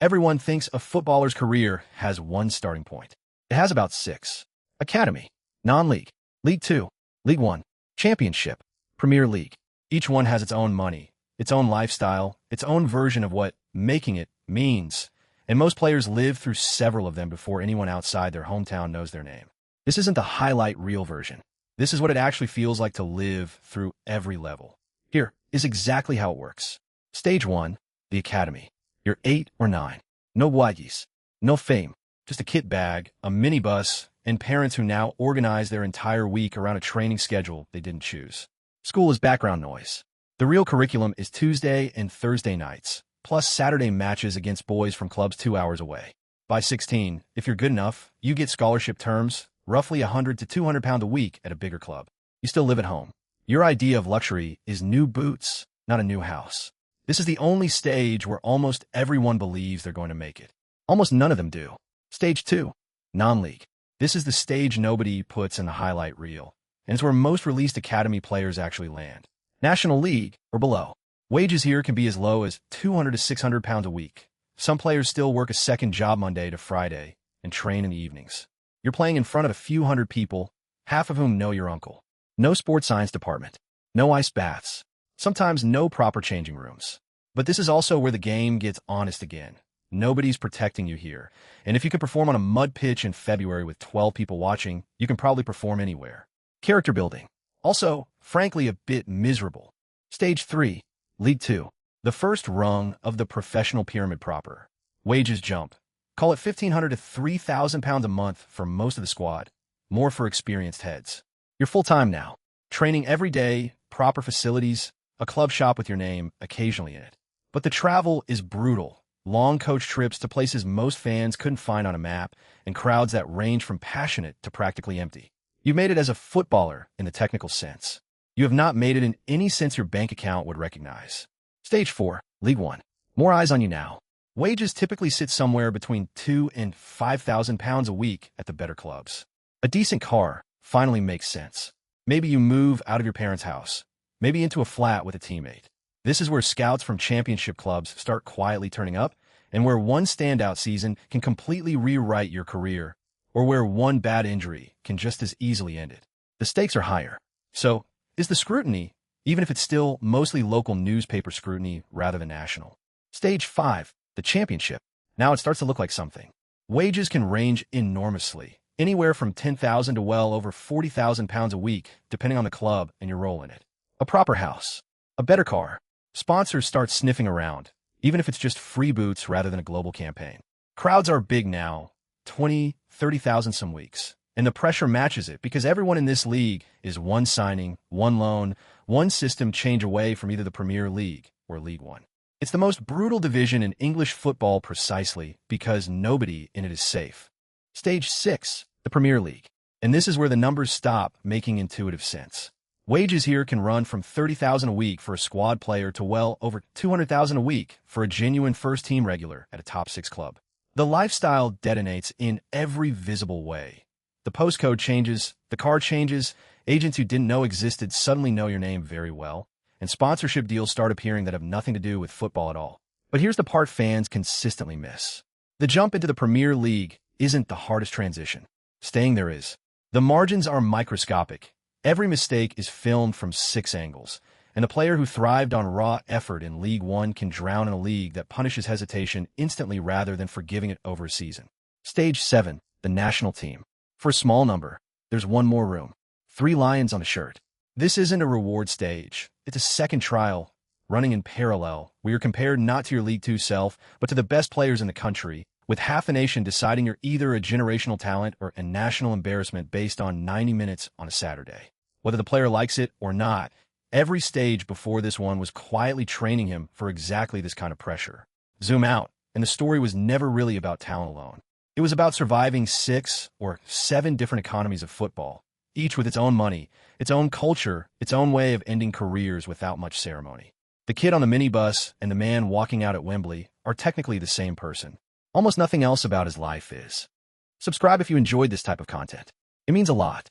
Everyone thinks a footballer's career has one starting point. It has about six. Academy, non-league, League 2, League 1, Championship, Premier League. Each one has its own money, its own lifestyle, its own version of what making it means, and most players live through several of them before anyone outside their hometown knows their name. This isn't the highlight reel version. This is what it actually feels like to live through every level. Here is exactly how it works. Stage 1, the Academy. You're 8 or 9. No waggies, no fame, just a kit bag, a minibus, and parents who now organize their entire week around a training schedule they didn't choose. School is background noise. The real curriculum is Tuesday and Thursday nights, plus Saturday matches against boys from clubs 2 hours away. By 16, if you're good enough, you get scholarship terms, roughly 100 to 200 pounds a week at a bigger club. You still live at home. Your idea of luxury is new boots, not a new house. This is the only stage where almost everyone believes they're going to make it. Almost none of them do. Stage 2, non-league. This is the stage nobody puts in the highlight reel, and it's where most released academy players actually land. National League or below. Wages here can be as low as 200 to 600 pounds a week. Some players still work a second job Monday to Friday and train in the evenings. You're playing in front of a few hundred people, half of whom know your uncle. No sports science department. No ice baths. Sometimes no proper changing rooms. But this is also where the game gets honest again. Nobody's protecting you here. And if you can perform on a mud pitch in February with 12 people watching, you can probably perform anywhere. Character building. Also, frankly, a bit miserable. Stage 3, League 2. The first rung of the professional pyramid proper. Wages jump. Call it 1,500 to 3,000 pounds a month for most of the squad. More for experienced heads. You're full-time now. Training every day, proper facilities, a club shop with your name occasionally in it. But the travel is brutal. Long coach trips to places most fans couldn't find on a map, and crowds that range from passionate to practically empty. You've made it as a footballer in the technical sense. You have not made it in any sense your bank account would recognize. Stage 4, League 1. More eyes on you now. Wages typically sit somewhere between 2,000 and 5,000 pounds a week at the better clubs. A decent car finally makes sense. Maybe you move out of your parents' house, maybe into a flat with a teammate. This is where scouts from championship clubs start quietly turning up, and where one standout season can completely rewrite your career, or where one bad injury can just as easily end it. The stakes are higher. So, is the scrutiny, even if it's still mostly local newspaper scrutiny rather than national. Stage 5, the championship. Now it starts to look like something. Wages can range enormously, anywhere from 10,000 to well over 40,000 pounds a week, depending on the club and your role in it. A proper house, a better car. Sponsors start sniffing around, even if it's just free boots rather than a global campaign. Crowds are big now, 20, 30,000 some weeks. And the pressure matches it because everyone in this league is one signing, one loan, one system change away from either the Premier League or League 1. It's the most brutal division in English football precisely because nobody in it is safe. Stage 6, the Premier League. And this is where the numbers stop making intuitive sense. Wages here can run from 30,000 a week for a squad player to well over 200,000 a week for a genuine first-team regular at a top 6 club. The lifestyle detonates in every visible way. The postcode changes, the car changes, agents you didn't know existed suddenly know your name very well, and sponsorship deals start appearing that have nothing to do with football at all. But here's the part fans consistently miss. The jump into the Premier League isn't the hardest transition. Staying there is. The margins are microscopic. Every mistake is filmed from 6 angles, and a player who thrived on raw effort in League 1 can drown in a league that punishes hesitation instantly rather than forgiving it over a season. Stage 7, the national team. For a small number, there's one more room. 3 lions on a shirt. This isn't a reward stage. It's a second trial, running in parallel, where you're compared not to your League 2 self, but to the best players in the country, with half the nation deciding you're either a generational talent or a national embarrassment based on 90 minutes on a Saturday. Whether the player likes it or not, every stage before this one was quietly training him for exactly this kind of pressure. Zoom out, and the story was never really about talent alone. It was about surviving 6 or 7 different economies of football, each with its own money, its own culture, its own way of ending careers without much ceremony. The kid on the minibus and the man walking out at Wembley are technically the same person. Almost nothing else about his life is. Subscribe if you enjoyed this type of content. It means a lot.